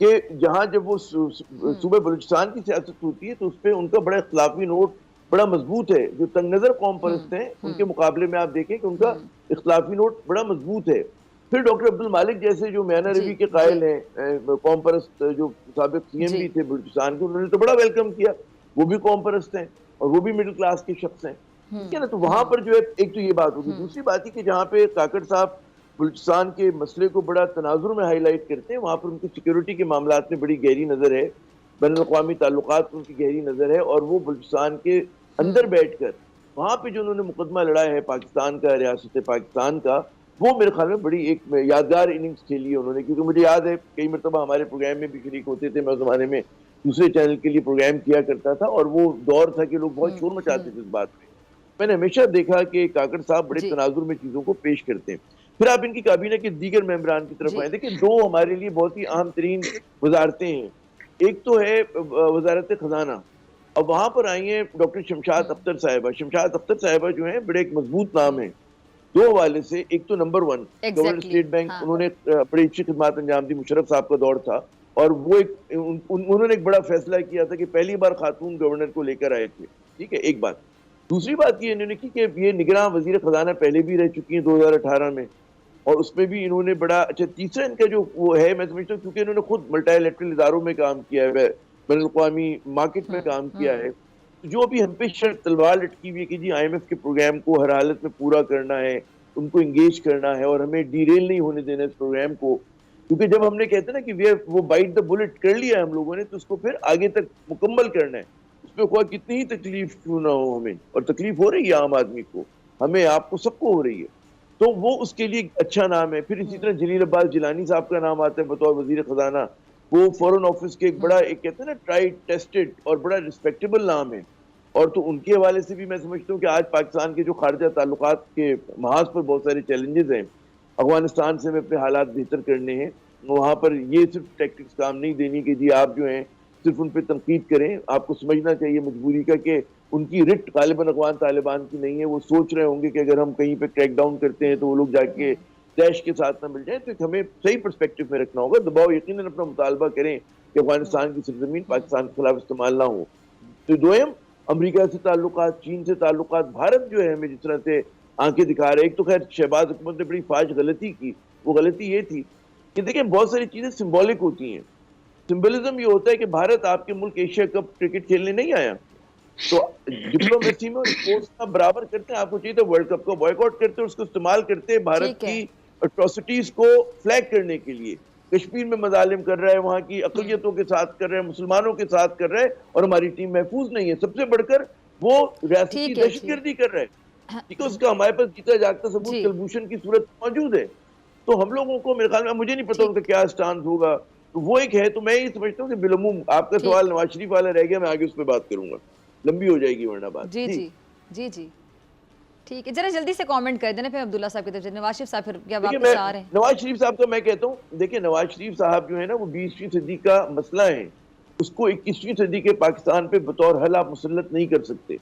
کہ جہاں جب وہ صوبہ بلوچستان کی سیاست ہوتی ہے تو اس پہ ان کا بڑا اختلافی نوٹ بڑا مضبوط ہے. جو تنگ نظر قوم پرست ہیں ان کے مقابلے میں آپ دیکھیں کہ ان کا اختلافی نوٹ بڑا مضبوط ہے. پھر ڈاکٹر عبد المالک جیسے جو میانہ روی کے قائل ہیں, قوم پرست جو سابق سی ایم بھی تھے بلوچستان کے, انہوں نے تو بڑا ویلکم کیا. وہ بھی قوم پرست ہیں اور وہ بھی مڈل کلاس کے شخص ہیں, ٹھیک ہے نا. تو وہاں پر جو ہے ایک تو یہ بات ہوگی. دوسری بات یہ کہ جہاں پہ کاکڑ صاحب بلوچستان کے مسئلے کو بڑا تناظر میں ہائی لائٹ کرتے ہیں, وہاں پر ان کی سیکیورٹی کے معاملات میں بڑی گہری نظر ہے, بین الاقوامی تعلقات ان کی گہری نظر ہے, اور وہ بلوچستان کے اندر بیٹھ کر وہاں پہ جو انہوں نے مقدمہ لڑا ہے پاکستان کا, ریاست پاکستان کا, وہ میرے خیال میں بڑی ایک یادگار اننگز کھیلی ہے انہوں نے. کیونکہ مجھے یاد ہے کئی مرتبہ ہمارے پروگرام میں بھی شریک ہوتے تھے, میں اس زمانے میں دوسرے چینل کے لیے پروگرام کیا کرتا تھا, اور وہ دور تھا کہ لوگ بہت شور مچاتے تھے اس بات میں. میں نے ہمیشہ دیکھا کہ کاکڑ صاحب بڑے تناظر میں چیزوں کو پیش کرتے ہیں. پھر آپ ان کی کابینہ کے دیگر ممبران کی طرف آئیں. دیکھیں دو ہمارے لیے بہت ہی اہم ترین وزارتیں ہیں. ایک تو ہے وزارت خزانہ, اب وہاں پر آئی ہیں ڈاکٹر شمشاد اختر صاحبہ. شمشاد اختر صاحبہ جو ہیں بڑے ایک مضبوط نام ہیں دو حوالے سے. ایک تو نمبر 1 گورنر اسٹیٹ بینک, انہوں نے بڑی اچھی خدمات انجام دی. مشرف صاحب کا دور تھا اور وہ انہوں نے ایک بڑا فیصلہ کیا تھا کہ پہلی بار خاتون گورنر کو لے کر آئے تھے, ٹھیک ہے, ایک بات. دوسری بات یہ انہوں نے کی کہ یہ نگراں وزیر خزانہ پہلے بھی رہ چکی ہیں 2018 میں, اور اس میں بھی انہوں نے بڑا اچھا. تیسرا ان کا جو وہ ہے, میں سمجھتا ہوں کیونکہ انہوں نے خود ملٹی لیٹرل اداروں میں کام کیا ہے, بین الاقوامی مارکیٹ میں کام کیا ہے, جو ابھی ہم پہ شرط تلوار لٹکی ہوئی ہے کہ جی آئی ایم ایف کے پروگرام کو ہر حالت میں پورا کرنا ہے, ان کو انگیج کرنا ہے, اور ہمیں ڈی ریل نہیں ہونے دینا اس پروگرام کو. کیونکہ جب ہم نے کہتے ہیں نا کہ وہ بائٹ دا بلٹ کر لیا ہم لوگوں نے, تو اس کو پھر آگے تک مکمل کرنا ہے. اس پہ خواہ کتنی ہی تکلیف کیوں نہ ہو ہمیں, اور تکلیف ہو رہی ہے عام آدمی کو, ہمیں, آپ کو, سب کو ہو رہی ہے, تو وہ اس کے لیے اچھا نام ہے. پھر اسی طرح جلیل عباس جیلانی صاحب کا نام آتا ہے بطور وزیر خزانہ. وہ فورن آفس کے ایک بڑا ایک کہتے ہیں نا ٹرائیڈ ٹیسٹڈ اور بڑا ریسپیکٹیبل نام ہے. اور تو ان کے حوالے سے بھی میں سمجھتا ہوں کہ آج پاکستان کے جو خارجہ تعلقات کے محاذ پر بہت سارے چیلنجز ہیں, افغانستان سے ہمیں اپنے حالات بہتر کرنے ہیں, وہاں پر یہ صرف ٹیکٹکس کام نہیں دینی کہ جی آپ جو ہیں صرف ان پہ تنقید کریں. آپ کو سمجھنا چاہیے مجبوری کا کہ ان کی رٹ غالباً افغان طالبان کی نہیں ہے. وہ سوچ رہے ہوں گے کہ اگر ہم کہیں پہ کریک ڈاؤن کرتے ہیں تو وہ لوگ جا کے دیش کے ساتھ نہ مل جائیں. تو ہمیں صحیح پرسپیکٹو میں رکھنا ہوگا. دباؤ یقیناً اپنا مطالبہ کریں کہ افغانستان کی سرزمین پاکستان کے خلاف استعمال نہ ہو. تو دوئم امریکہ سے تعلقات, چین سے تعلقات, بھارت جو ہے ہمیں جس طرح سے آنکھیں دکھا رہے. ایک تو خیر شہباز حکومت نے بڑی فاش غلطی کی, وہ غلطی یہ تھی کہ دیکھیں بہت ساری چیزیں سمبولک ہوتی ہیں. سمبلزم یہ ہوتا ہے کہ بھارت آپ کے ملک ایشیا کپ کرکٹ کھیلنے نہیں آیا, تو ڈپلومیسی میں اسپورٹس کا برابر کرتے ہیں. آپ کو چاہیے تو ورلڈ کپ کو بوائیکاٹ کرتے ہیں, اس کو استعمال کرتے ہیں بھارت کی اٹراسٹیز کو فلیگ کرنے کے لیے. کشمیر میں مظالم کر رہا ہے, وہاں کی اقلیتوں کے ساتھ کر رہا ہے, مسلمانوں کے ساتھ کر رہا ہے, اور ہماری ٹیم محفوظ نہیں ہے. سب سے بڑھ کر وہ ریاستی دہشت گردی کر رہا ہے, ٹھیک ہے. اس کا ہمارے پاس جیتا جاگتا ثبوت کلبھوشن کی صورت موجود ہے. تو ہم لوگوں کو میرے خیال میں, مجھے نہیں پتا ان کا کیا سٹانس ہوگا, تو وہ ایک ہے. تو میں یہ سمجھتا ہوں کہ بالعموم آپ کا سوال نواز شریف والا رہ گیا, میں آگے اس پہ بات کروں گا, لمبی ہو جائے گی ورنہ بات. جی جی جی جی ٹھیک ہے, ذرا جلدی سے کامنٹ کر دینا پھر عبداللہ صاحب کی طرف. نواز شریف صاحب پھر کیا واپس آ رہے ہیں؟ نواز شریف صاحب کا میں کہتا ہوں, دیکھیں نواز شریف صاحب جو ہے نا وہ 20ویں صدی کا مسئلہ ہے, اس کو 21ویں صدی کے پاکستان پہ بطور حل آپ مسلط نہیں کر سکتے.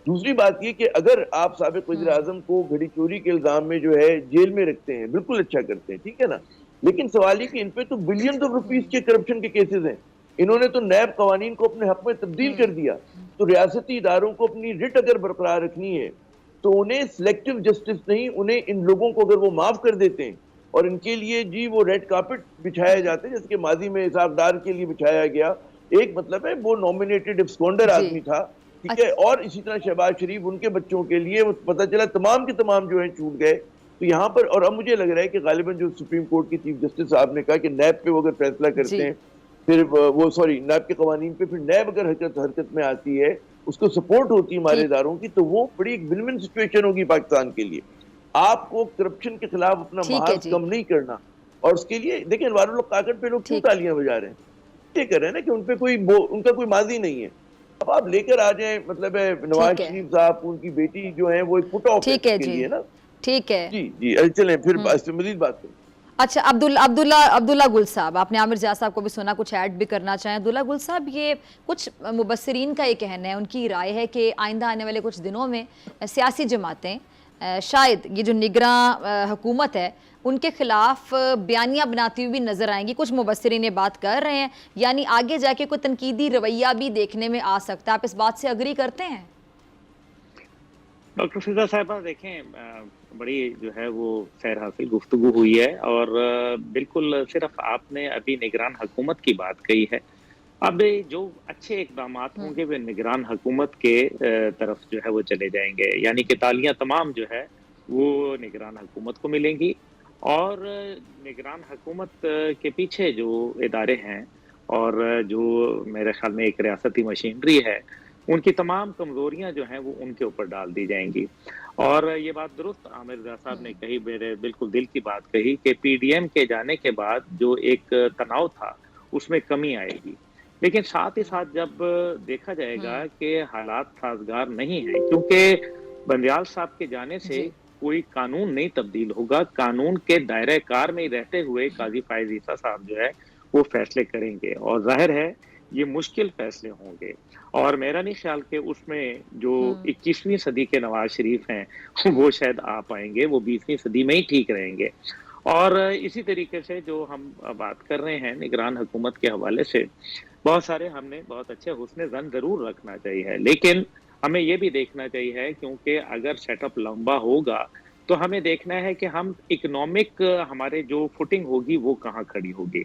دوسری بات یہ کہ اگر آپ سابق وزیر اعظم کو گھڑی چوری کے الزام میں جو ہے جیل میں رکھتے ہیں, بالکل اچھا کرتے ہیں, ٹھیک ہے نا, لیکن سوال یہ کہ ان پہ تو بلینز آف روپیز کے کرپشن کے کیسز ہیں. انہوں نے تو نیب قوانین کو اپنے حق میں تبدیل کر دیا. تو ریاستی اداروں کو اپنی رٹ اگر برقرار رکھنی ہے تو انہیں سلیکٹیو جسٹس نہیں, انہیں ان لوگوں کو اگر وہ معاف کر دیتے ہیں اور ان کے لیے جی وہ ریڈ کارپٹ بچھایا جاتا ہے جیسے کہ ماضی میں اسحاق ڈار کے لیے بچھایا گیا. ایک مطلب ہے وہ نومینیٹڈ ایبسکونڈر آدمی تھا, ٹھیک ہے, اور اسی طرح شہباز شریف ان کے بچوں کے لیے پتہ چلا تمام کے تمام جو ہیں چھوٹ گئے. تو یہاں پر, اور اب مجھے لگ رہا ہے کہ غالباً جو سپریم کورٹ کی چیف جسٹس صاحب نے کہا کہ نیب پہ وہ اگر فیصلہ کرتے ہیں, پھر وہ نیب کے قوانین پہ پھر نیب اگر حرکت میں آتی ہے, اس کو سپورٹ ہوتی ہے ہمارے اداروں کی, تو وہ بڑی ایک ون ون سچویشن ہوگی پاکستان کے لیے. آپ کو کرپشن کے خلاف اپنا محاذ کم نہیں کرنا, اور اس کے لیے دیکھیں انوار الحق کاکڑ پہ لوگ کیوں تالیاں بجا رہے ہیں, یہ کر رہے ہیں نا کہ ان پہ ان کا کوئی ماضی نہیں ہے. اب آپ لے کر آ جائیں, مطلب ہے نواز شریف صاحب ان کی بیٹی جو ہیں وہ ایک پٹ آف کے لیے نا, ٹھیک ہے جی جی چلیں پھر مزید بات کریں. اچھا عبداللہ گل صاحب, آپ نے عامر زیاد صاحب کو بھی سنا, کچھ ایڈ بھی کرنا چاہیں؟ عبداللہ گل صاحب, یہ کچھ مبصرین کا یہ کہنا ہے, ان کی رائے ہے کہ آئندہ آنے والے کچھ دنوں میں سیاسی جماعتیں شاید یہ جو نگراں حکومت ہے ان کے خلاف بیانیاں بناتی ہوئی بھی نظر آئیں گی. کچھ مبصرین یہ بات کر رہے ہیں, یعنی آگے جا کے کوئی تنقیدی رویہ بھی دیکھنے میں آ سکتا ہے. آپ اس بات سے اگری کرتے ہیں؟ ڈاکٹر فضا صاحبہ دیکھیں, بڑی جو ہے وہ خیر حاصل گفتگو ہوئی ہے, اور بالکل صرف آپ نے ابھی نگران حکومت کی بات کہی ہے. اب جو اچھے اقدامات ہوں گے وہ نگران حکومت کے طرف جو ہے وہ چلے جائیں گے, یعنی کہ تالیاں تمام جو ہے وہ نگران حکومت کو ملیں گی. اور نگران حکومت کے پیچھے جو ادارے ہیں اور جو میرے خیال میں ایک ریاستی مشینری ہے, ان کی تمام کمزوریاں جو ہیں وہ ان کے اوپر ڈال دی جائیں گی. اور یہ بات درست عامر رضا صاحب نے کہی, میرے بالکل دل کی بات کہی, کہ پی ڈی ایم کے جانے کے بعد جو ایک تناؤ تھا اس میں کمی آئے گی. لیکن ساتھ ہی ساتھ جب دیکھا جائے گا کہ حالات سازگار نہیں ہیں, کیونکہ بندیال صاحب کے جانے سے کوئی قانون نہیں تبدیل ہوگا. قانون کے دائرہ کار میں رہتے ہوئے قاضی فائز عیسیٰ صاحب جو ہے وہ فیصلے کریں گے, اور ظاہر ہے یہ مشکل فیصلے ہوں گے. اور میرا نہیں خیال کہ اس میں جو 21ویں صدی کے نواز شریف ہیں وہ شاید آ پائیں گے, وہ 20ویں صدی میں ہی ٹھیک رہیں گے. اور اسی طریقے سے جو ہم بات کر رہے ہیں نگران حکومت کے حوالے سے, بہت سارے ہم نے بہت اچھے حسن ظن ضرور رکھنا چاہیے, لیکن ہمیں یہ بھی دیکھنا چاہیے کیونکہ اگر سیٹ اپ لمبا ہوگا تو ہمیں دیکھنا ہے کہ ہم اکنامک ہمارے جو فوٹنگ ہوگی وہ کہاں کھڑی ہوگی.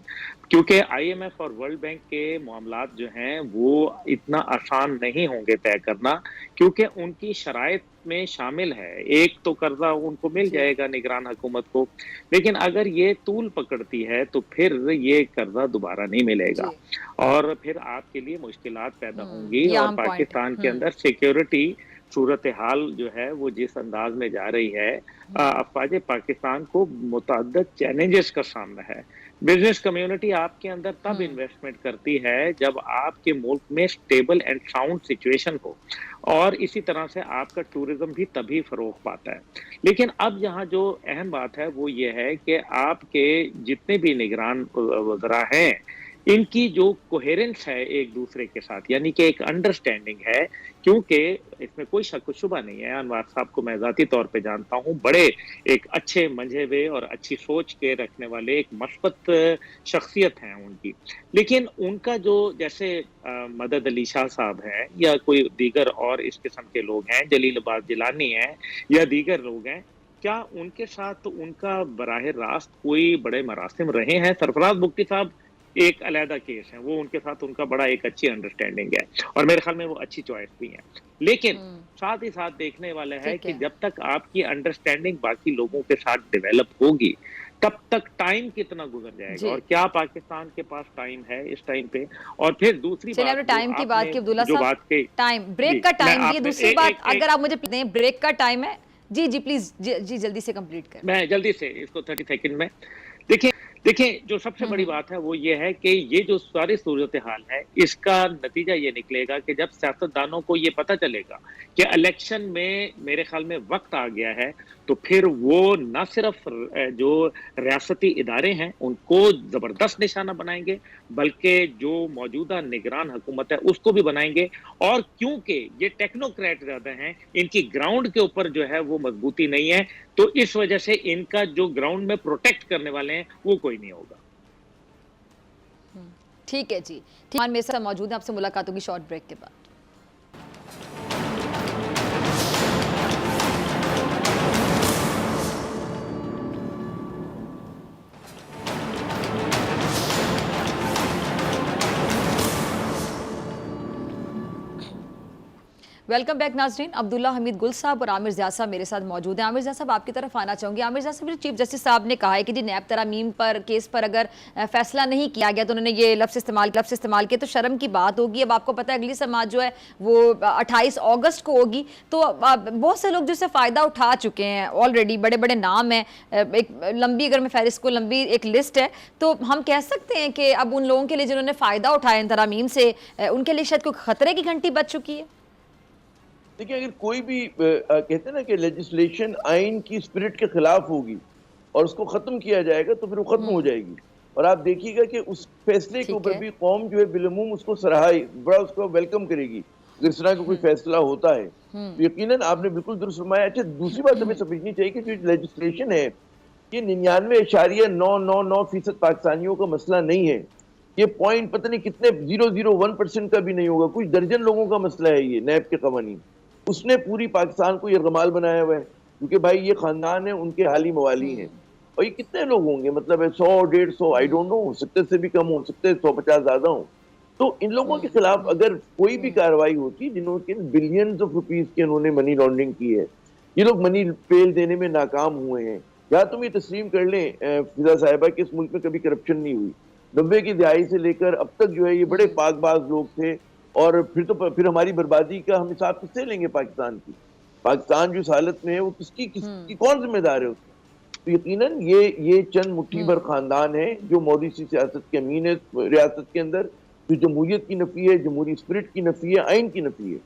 کیونکہ آئی ایم ایف اور ورلڈ بینک کے معاملات جو ہیں وہ اتنا آسان نہیں ہوں گے طے کرنا, کیونکہ ان کی شرائط میں شامل ہے. ایک تو قرضہ ان کو مل جائے گا نگران حکومت کو, لیکن اگر یہ طول پکڑتی ہے تو پھر یہ قرضہ دوبارہ نہیں ملے گا, اور پھر آپ کے لیے مشکلات پیدا ہوں گی. اور پاکستان کے اندر سیکیورٹی صورتحال جو ہے وہ جس انداز میں جا رہی ہے, افواج پاکستان کو متعدد چیلنجز کا سامنا ہے. بزنس کمیونٹی آپ کے اندر تب انویسٹمنٹ کرتی ہے جب آپ کے ملک میں سٹیبل اینڈ ساؤنڈ سچویشن ہو, اور اسی طرح سے آپ کا ٹورزم بھی تبھی فروغ پاتا ہے. لیکن اب یہاں جو اہم بات ہے وہ یہ ہے کہ آپ کے جتنے بھی نگران وزراء ہیں ان کی جو کوہیرنس ہے ایک دوسرے کے ساتھ, یعنی کہ ایک انڈرسٹینڈنگ ہے, کیونکہ اس میں کوئی شک و شبہ نہیں ہے, انوار صاحب کو میں ذاتی طور پہ جانتا ہوں, بڑے ایک اچھے منجھے ہوئے اور اچھی سوچ کے رکھنے والے ایک مثبت شخصیت ہیں ان کی. لیکن ان کا جو جیسے مدد علی شاہ صاحب ہیں یا کوئی دیگر اور اس قسم کے لوگ ہیں, جلیل آباد جیلانی ہیں یا دیگر لوگ ہیں, کیا ان کے ساتھ ان کا براہ راست کوئی بڑے مراسم رہے ہیں؟ سرفراز بگٹی صاحب ایک علیحدہ کیس ہے, وہ ان کے ساتھ ان کا بڑا ایک اچھی انڈرسٹینڈنگ ہے, اور میرے خیال میں وہ اچھی چوائس بھی ہے. لیکن ساتھ ہی ساتھ دیکھنے والا ہے کہ جب تک آپ کی انڈرسٹینڈنگ باقی لوگوں کے ساتھ ڈیولپ ہوگی تب تک ٹائم کتنا گزر جائے گا, اور کیا پاکستان کے پاس ٹائم ہے اس ٹائم پہ. اور پھر دوسری بات, ٹائم کی بات کی عبداللہ صاحب, ٹائم بریک کا ٹائم, یہ دوسری بات اگر آپ مجھے دیں, بریک کا ٹائم ہے. جی پلیز جی جلدی سے کمپلیٹ کریں. میں جلدی سے اس کو 30 سیکنڈ میں دیکھیں جو سب سے بڑی بات ہے وہ یہ ہے کہ یہ جو ساری صورتحال ہے اس کا نتیجہ یہ نکلے گا کہ جب سیاستدانوں کو یہ پتہ چلے گا کہ الیکشن میں میرے خیال میں وقت آ گیا ہے, تو پھر وہ نہ صرف جو ریاستی ادارے ہیں ان کو زبردست نشانہ بنائیں گے, بلکہ جو موجودہ نگران حکومت ہے اس کو بھی بنائیں گے. اور کیونکہ یہ ٹیکنوکریٹ زیادہ ہیں, ان کی گراؤنڈ کے اوپر جو ہے وہ مضبوطی نہیں ہے, تو اس وجہ سے ان کا جو گراؤنڈ میں پروٹیکٹ کرنے والے ہیں وہ کوئی نہیں ہوگا. ٹھیک ہے جی, میرے ساتھ موجود ہیں, آپ سے ملاقات ہوگی شارٹ بریک کے بعد. ویلکم بیک ناظرین. عبداللہ حمید گل صاحب اور عامر ضیاء صاحب میرے ساتھ موجود ہیں. عامر ضیاء صاحب آپ کی طرف آنا چاہوں گی. عامر ضیاء صاحب, چیف جسٹس صاحب نے کہا ہے کہ جی نیب ترامیم پر کیس پر اگر فیصلہ نہیں کیا گیا تو انہوں نے یہ لفظ استعمال کیا تو شرم کی بات ہوگی. اب آپ کو پتہ ہے اگلی سماعت جو ہے وہ 28 اگست کو ہوگی, تو بہت سے لوگ جو سے فائدہ اٹھا چکے ہیں آلریڈی, بڑے بڑے نام ہیں, ایک لمبی, اگر میں فہرست کو لمبی ایک لسٹ ہے, تو ہم کہہ سکتے ہیں کہ اب ان لوگوں کے لیے جنہوں نے فائدہ اٹھایا ان ترامیم سے, ان کے لیے شاید کوئی خطرے کی گھنٹی بج چکی ہے. دیکھیں, اگر کوئی بھی کہتے ہیں نا کہ لیجسلیشن آئین کی اسپرٹ کے خلاف ہوگی اور اس کو ختم کیا جائے گا تو پھر وہ ختم ہو جائے گی. اور آپ دیکھیے گا کہ اس فیصلے کے اوپر بھی قوم جو ہے بالعموم اس کو سراہے, بڑا اس کو ویلکم کرے گی. اگر اس طرح کا کوئی فیصلہ ہوتا ہے تو یقیناً آپ نے بالکل درست فرمایا. اچھا دوسری بات ہمیں سمجھنی چاہیے کہ جو لیجسلیشن ہے یہ 99.999% پاکستانیوں کا مسئلہ نہیں ہے. یہ پوائنٹ پتہ نہیں کتنے 0.01% کا بھی نہیں ہوگا, کچھ درجن لوگوں کا مسئلہ ہے. یہ نیب کے قوانین اس نے پوری پاکستان کو یرغمال بنایا ہوا ہے, کیونکہ بھائی یہ خاندان ہے, ان کے حالی موالی ہیں, اور یہ کتنے لوگ ہوں گے, مطلب 100 150 آئی ڈونٹ نو, ہو سکتے سے بھی کم ہو سکتے, 150 زیادہ ہوں. تو ان لوگوں کے خلاف اگر کوئی بھی کارروائی ہوتی جنہوں کے بلینز آف روپیز کے انہوں نے منی لانڈرنگ کی ہے, یہ لوگ منی پیل دینے میں ناکام ہوئے ہیں. یا تم یہ تسلیم کر لیں فضا صاحبہ کہ اس ملک میں کبھی کرپشن نہیں ہوئی, 90 کی دہائی سے لے کر اب تک جو ہے یہ بڑے پاک باز لوگ تھے. اور پھر ہماری بربادی کا ہم حساب کس سے لیں گے پاکستان کی؟ پاکستان جو اس حالت میں ہے وہ کس کی کون ذمہ دار ہے اس کی؟ تو یقیناً یہ چند مٹھی بھر خاندان ہے جو موروثی سیاست کے امین ہے ریاست کے اندر, جو جمہوریت کی نفی ہے, جمہوری اسپرٹ کی نفی ہے, آئین کی نفی ہے.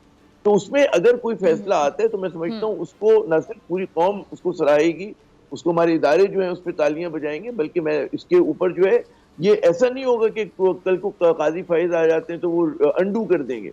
تو اس میں اگر کوئی فیصلہ آتا ہے تو میں سمجھتا ہوں اس کو نہ صرف پوری قوم اس کو سراہے گی, اس کو ہمارے ادارے جو ہیں اس پہ تالیاں بجائیں گے, بلکہ میں اس کے اوپر جو ہے یہ ایسا نہیں ہوگا کہ کل کو قاضی فائز آ جاتے ہیں تو وہ انڈو کر دیں گے.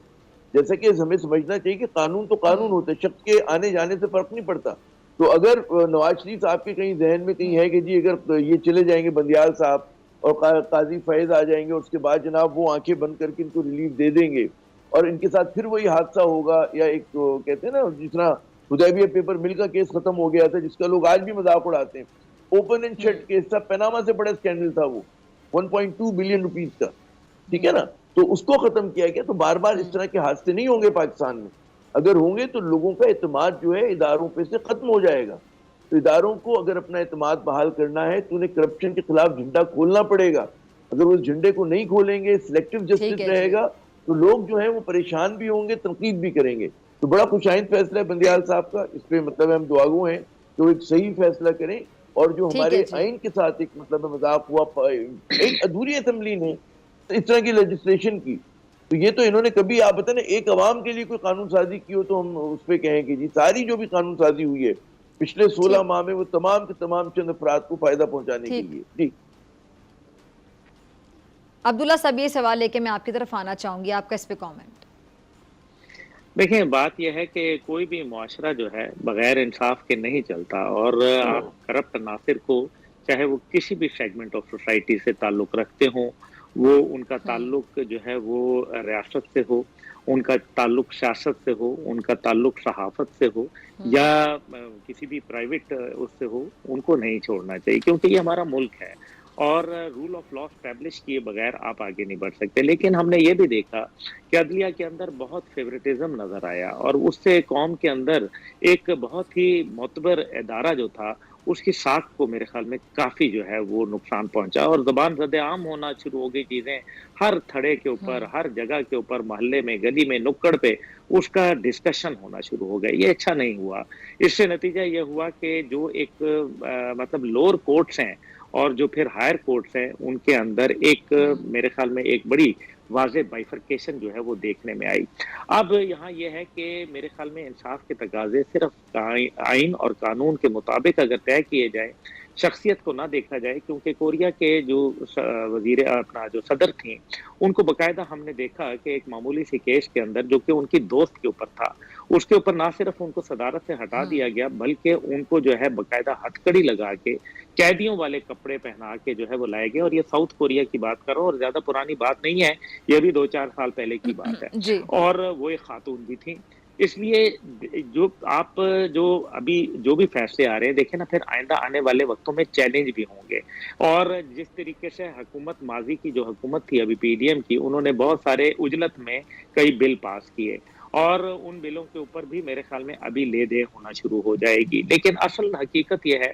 جیسا کہ ہمیں سمجھنا چاہیے کہ قانون تو قانون ہوتا ہے, شخص کے آنے جانے سے فرق نہیں پڑتا. تو اگر نواز شریف صاحب کے کہیں ذہن میں کہیں ہے کہ جی اگر یہ چلے جائیں گے بندیال صاحب اور قاضی فیض آ جائیں گے اور اس کے بعد جناب وہ آنکھیں بند کر کے ان کو ریلیف دے دیں گے اور ان کے ساتھ پھر وہی حادثہ ہوگا, یا ایک کہتے ہیں نا جس طرح حدیبیہ پیپر مل کا کیس ختم ہو گیا تھا جس کا لوگ آج بھی مذاق اڑاتے ہیں, اوپن اینڈ شٹ کیس تھا, پیناما سے بڑا اسکینڈل تھا وہ 1.2 بلین روپیز کا, ٹھیک ہے نا, تو اس کو ختم کیا گیا. تو بار بار اس طرح کے حادثے نہیں ہوں گے پاکستان میں. اگر ہوں گے تو لوگوں کا اعتماد جو ہے اداروں پہ سے ختم ہو جائے گا. تو اداروں کو اگر اپنا اعتماد بحال کرنا ہے تو انہیں کرپشن کے خلاف جھنڈا کھولنا پڑے گا. اگر وہ اس جھنڈے کو نہیں کھولیں گے, سلیکٹو جسٹس رہے گا, تو لوگ جو ہیں وہ پریشان بھی ہوں گے, تنقید بھی کریں گے. تو بڑا خوش آئند فیصلہ ہے بندیال صاحب کا, اس پہ مطلب ہم دعاگو ہیں کہ وہ ایک صحیح فیصلہ کریں. اور جو ہمارے آئین کے ساتھ ایک مطلب مذاق ہوا, ایک ادھوری اسمبلی نے اس طرح کی لیجسلیشن کی, تو یہ تو انہوں نے کبھی, آپ بتائیں نا, ایک عوام کے لیے کوئی قانون سازی کی ہو تو ہم اس پہ کہیں کہ جی ساری جو بھی قانون سازی ہوئی ہے پچھلے 16 ماہ میں وہ تمام کے تمام چند افراد کو فائدہ پہنچانے کے لیے. جی عبداللہ صاحب یہ سوال لے کے میں آپ کی طرف آنا چاہوں گی, آپ کا اس پہ کامنٹ. دیکھیں بات یہ ہے کہ کوئی بھی معاشرہ جو ہے بغیر انصاف کے نہیں چلتا, اور آپ کرپٹ عناصر کو چاہے وہ کسی بھی سیگمنٹ آف سوسائٹی سے تعلق رکھتے ہوں, وہ ان کا تعلق جو ہے وہ ریاست سے ہو, ان کا تعلق سیاست سے ہو, ان کا تعلق صحافت سے ہو, یا کسی بھی پرائیویٹ اس سے ہو, ان کو نہیں چھوڑنا چاہیے, کیونکہ یہ ہمارا ملک ہے اور رول آف لا اسٹیبلش کیے بغیر آپ آگے نہیں بڑھ سکتے. لیکن ہم نے یہ بھی دیکھا کہ عدلیہ کے اندر بہت فیوریٹزم نظر آیا, اور اس سے قوم کے اندر ایک بہت ہی معتبر ادارہ جو تھا اس کی ساکھ کو میرے خیال میں کافی جو ہے وہ نقصان پہنچا, اور زبان زد عام ہونا شروع ہو گئی چیزیں, ہر تھڑے کے اوپر, ہر جگہ کے اوپر, محلے میں, گلی میں, نکڑ پہ اس کا ڈسکشن ہونا شروع ہو گیا. یہ اچھا نہیں ہوا. اس سے نتیجہ یہ ہوا کہ جو ایک مطلب لوور کورٹس ہیں اور جو پھر ہائر کورٹس ہیں ان کے اندر ایک میرے خیال میں ایک بڑی واضح بائیفرکیشن جو ہے وہ دیکھنے میں آئی. اب یہاں یہ ہے کہ میرے خیال میں انصاف کے تقاضے صرف آئین اور قانون کے مطابق اگر طے کیے جائیں, شخصیت کو نہ دیکھا جائے, کیونکہ کوریا کے جو وزیر اپنا جو صدر تھیں ان کو باقاعدہ ہم نے دیکھا کہ ایک معمولی سی کیس کے اندر جو کہ ان کی دوست کے اوپر تھا, اس کے اوپر نہ صرف ان کو صدارت سے ہٹا دیا گیا بلکہ ان کو جو ہے باقاعدہ ہتھکڑی لگا کے قیدیوں والے کپڑے پہنا کے جو ہے وہ لائے گئے. اور یہ ساؤتھ کوریا کی بات کرو, اور زیادہ پرانی بات نہیں ہے, یہ بھی 2-4 سال پہلے کی بات ہے, اور وہ ایک خاتون بھی تھی. اس لیے جو آپ جو ابھی جو بھی فیصلے آ رہے ہیں دیکھیں نا, پھر آئندہ آنے والے وقتوں میں چیلنج بھی ہوں گے. اور جس طریقے سے حکومت ماضی کی جو حکومت تھی ابھی پی ڈی ایم کی, انہوں نے بہت سارے عجلت میں کئی بل پاس کیے, اور ان بلوں کے اوپر بھی میرے خیال میں ابھی لے دے ہونا شروع ہو جائے گی. لیکن اصل حقیقت یہ ہے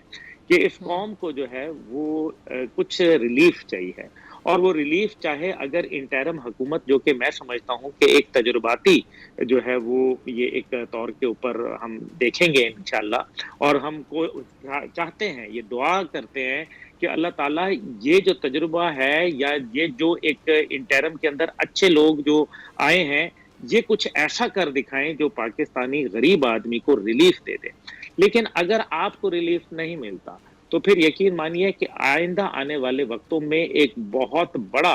کہ اس قوم کو جو ہے وہ کچھ ریلیف چاہیے, اور وہ ریلیف چاہے اگر انٹرم حکومت, جو کہ میں سمجھتا ہوں کہ ایک تجرباتی جو ہے وہ یہ ایک طور کے اوپر ہم دیکھیں گے انشاءاللہ, اور ہم کو چاہتے ہیں, یہ دعا کرتے ہیں کہ اللہ تعالیٰ یہ جو تجربہ ہے یا یہ جو ایک انٹرم کے اندر اچھے لوگ جو آئے ہیں یہ کچھ ایسا کر دکھائیں جو پاکستانی غریب آدمی کو ریلیف دے دے. لیکن اگر آپ کو ریلیف نہیں ملتا تو پھر یقین مانیے کہ آئندہ آنے والے وقتوں میں ایک بہت بڑا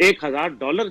$1000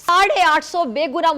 850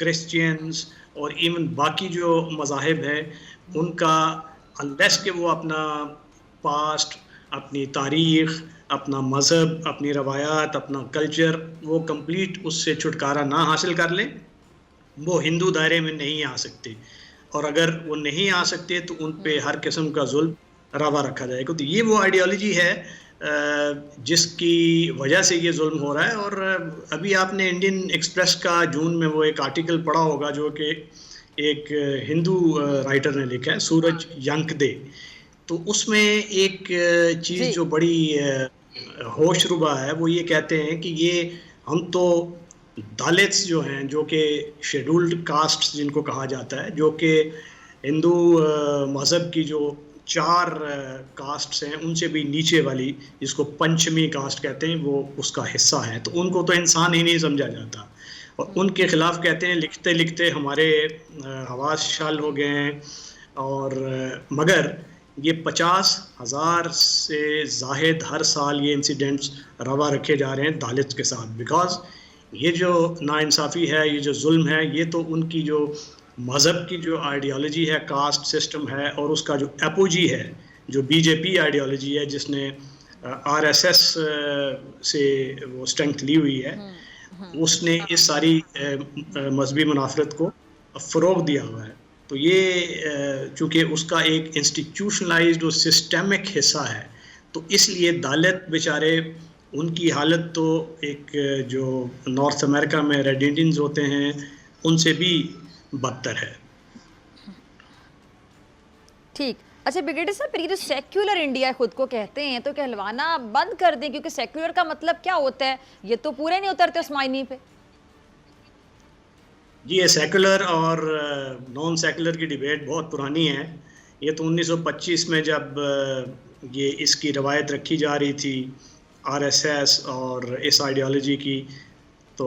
کرسچینز اور ایون باقی جو مذاہب ہیں ان کا انلیس کہ وہ اپنا پاسٹ، اپنی تاریخ، اپنا مذہب، اپنی روایات، اپنا کلچر وہ کمپلیٹ اس سے چھٹکارا نہ حاصل کر لیں، وہ ہندو دائرے میں نہیں آ سکتے. اور اگر وہ نہیں آ سکتے تو ان پہ ہر قسم کا ظلم روا رکھا جائے گا. تو یہ وہ آئیڈیالوجی ہے جس کی وجہ سے یہ ظلم ہو رہا ہے. اور ابھی آپ نے انڈین ایکسپریس کا جون میں وہ ایک آرٹیکل پڑھا ہوگا جو کہ ایک ہندو رائٹر نے لکھا ہے، سورج ینکدے. تو اس میں ایک چیز جو بڑی ہوش ربا ہے وہ یہ کہتے ہیں کہ یہ ہم تو دالتس جو ہیں، جو کہ شیڈولڈ کاسٹ جن کو کہا جاتا ہے، جو کہ ہندو مذہب کی جو 4 کاسٹس ہیں ان سے بھی نیچے والی، جس کو پنچمی کاسٹ کہتے ہیں، وہ اس کا حصہ ہے. تو ان کو تو انسان ہی نہیں سمجھا جاتا، اور ان کے خلاف کہتے ہیں لکھتے لکھتے ہمارے حواس شال ہو گئے ہیں. اور مگر یہ 50,000 سے زائد ہر سال یہ انسیڈنٹس روا رکھے جا رہے ہیں دالتس کے ساتھ، بیکاز یہ جو ناانصافی ہے، یہ جو ظلم ہے، یہ تو ان کی جو مذہب کی جو آئیڈیالوجی ہے، کاسٹ سسٹم ہے، اور اس کا جو اپوجی ہے، جو بی جے پی آئیڈیالوجی ہے جس نے آر ایس ایس سے وہ اسٹرینتھ لی ہوئی ہے، اس نے اس ساری مذہبی منافرت کو فروغ دیا ہوا ہے. تو یہ چونکہ اس کا ایک انسٹیٹیوشنلائزڈ اور سسٹمک حصہ ہے، تو اس لیے دالت بیچارے ان کی حالت تو ایک جو نارتھ امریکہ میں ریڈ انڈینز ہوتے ہیں ان سے بھی بدتر ہے. ٹھیک. اچھا بریگیڈیئر صاحب، پھر یہ جو سیکولر انڈیا خود کو کہتے ہیں تو کہلوانا بند کر دیں، کیونکہ سیکولر کا مطلب کیا ہوتا ہے؟ یہ تو پورے نہیں اترتے اس معنی پہ. جی، یہ سیکولر اور نان سیکولر کی ڈیبیٹ بہت پرانی ہے. یہ تو 1925 میں جب یہ اس کی روایت رکھی جا رہی تھی آر ایس ایس اور اس آئیڈیالوجی کی، تو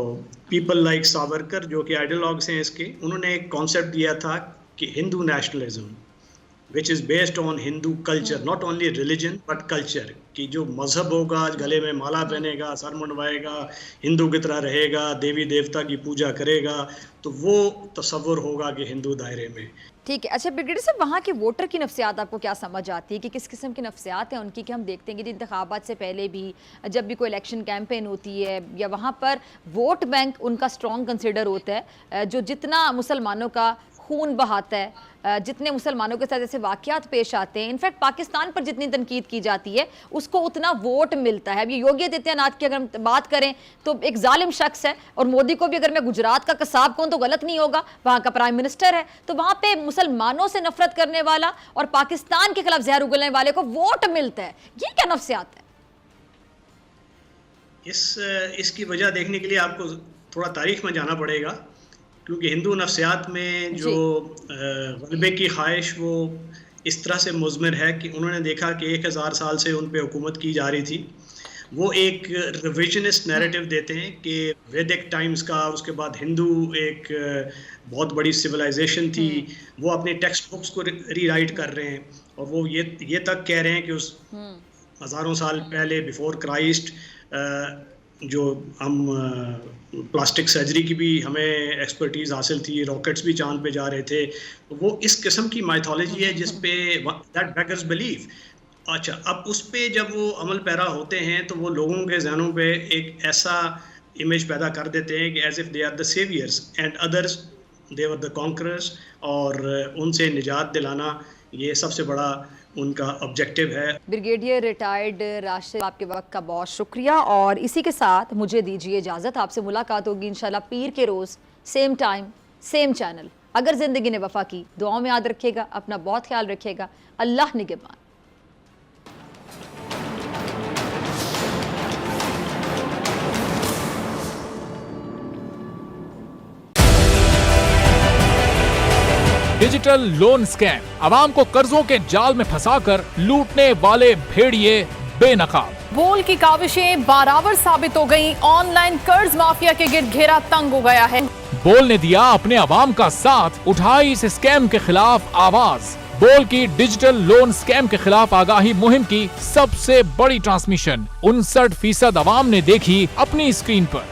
پیپل لائک ساورکر جو کہ آئیڈیالوگس ہیں اس کے، انہوں نے ایک کانسیپٹ دیا تھا کہ ہندو nationalism which is based on Hindu culture, not only religion but culture، کہ جو مذہب ہوگا، گلے میں مالا پہنے گا، سر منڈوائے گا، ہندو کی طرح رہے گا، دیوی دیوتا کی پوجا کرے گا، تو وہ تصور ہوگا کہ ہندو دائرے میں. ٹھیک ہے. اچھا بریگیڈیئر صاحب، وہاں کے ووٹر کی نفسیات آپ کو کیا سمجھ آتی ہے کہ کس قسم کی نفسیات ہیں ان کی؟ کہ ہم دیکھتے ہیں کہ انتخابات سے پہلے بھی جب بھی کوئی الیکشن کیمپین ہوتی ہے یا وہاں پر ووٹ بینک ان کا اسٹرانگ کنسیڈر ہوتا ہے، جو جتنا مسلمانوں کا خون بہاتا ہے، جتنے مسلمانوں کے ساتھ ایسے واقعات پیش آتے ہیں، انفیکٹ پاکستان پر جتنی تنقید کی جاتی ہے اس کو اتنا ووٹ ملتا ہے. اب یہ یوگی آدتیہ ناتھ کی اگر ہم بات کریں تو ایک ظالم شخص ہے، اور مودی کو بھی اگر میں گجرات کا قصاب کہوں تو غلط نہیں ہوگا، وہاں کا پرائم منسٹر ہے. تو وہاں پہ مسلمانوں سے نفرت کرنے والا اور پاکستان کے خلاف زہر اگلنے والے کو ووٹ ملتا ہے. یہ کیا نفسیات ہے؟ اس کی وجہ دیکھنے کے لیے آپ کو تھوڑا تاریخ میں جانا پڑے گا، کیونکہ ہندو نفسیات میں جو غلبے کی خواہش وہ اس طرح سے مضمر ہے کہ انہوں نے دیکھا کہ 1000 سال سے ان پہ حکومت کی جا رہی تھی. وہ ایک ریویژنسٹ نیریٹو دیتے ہیں کہ ویدک ٹائمز کا، اس کے بعد ہندو ایک بہت بڑی سویلائزیشن تھی، وہ اپنے ٹیکسٹ بکس کو ری رائٹ کر رہے ہیں، اور وہ یہ تک کہہ رہے ہیں کہ اس ہزاروں سال پہلے بیفور کرائسٹ جو ہم پلاسٹک سرجری کی بھی ہمیں ایکسپرٹیز حاصل تھی، راکٹس بھی چاند پہ جا رہے تھے. وہ اس قسم کی مائتھولوجی ہے جس پہ دیٹ بیگرز بلیف. اچھا، اب اس پہ جب وہ عمل پیرا ہوتے ہیں تو وہ لوگوں کے ذہنوں پہ ایک ایسا امیج پیدا کر دیتے ہیں کہ as if they are the saviours and others they were the conquerors, اور ان سے نجات دلانا یہ سب سے بڑا ان کا آبجیکٹو ہے. بریگیڈیئر ریٹائرڈ راشد، آپ کے وقت کا بہت شکریہ، اور اسی کے ساتھ مجھے دیجیے اجازت. آپ سے ملاقات ہوگی انشاءاللہ پیر کے روز، سیم ٹائم سیم چینل. اگر زندگی نے وفا کی، دعاؤں میں یاد رکھے گا، اپنا بہت خیال رکھے گا. اللہ نگہبان. ڈیجیٹل لون سکیم، عوام کو قرضوں کے جال میں پھنسا کر لوٹنے والے بھیڑیے بے نقاب. بول کی کاوشیں بارآور ثابت ہو گئیں. آن لائن قرض مافیا کے گرد گھیرا تنگ ہو گیا ہے. بول نے دیا اپنے عوام کا ساتھ، اٹھائی اس اسکیم کے خلاف آواز. بول کی ڈیجیٹل لون سکیم کے خلاف آگاہی مہم کی سب سے بڑی ٹرانسمیشن 59% عوام نے دیکھی اپنی اسکرین پر.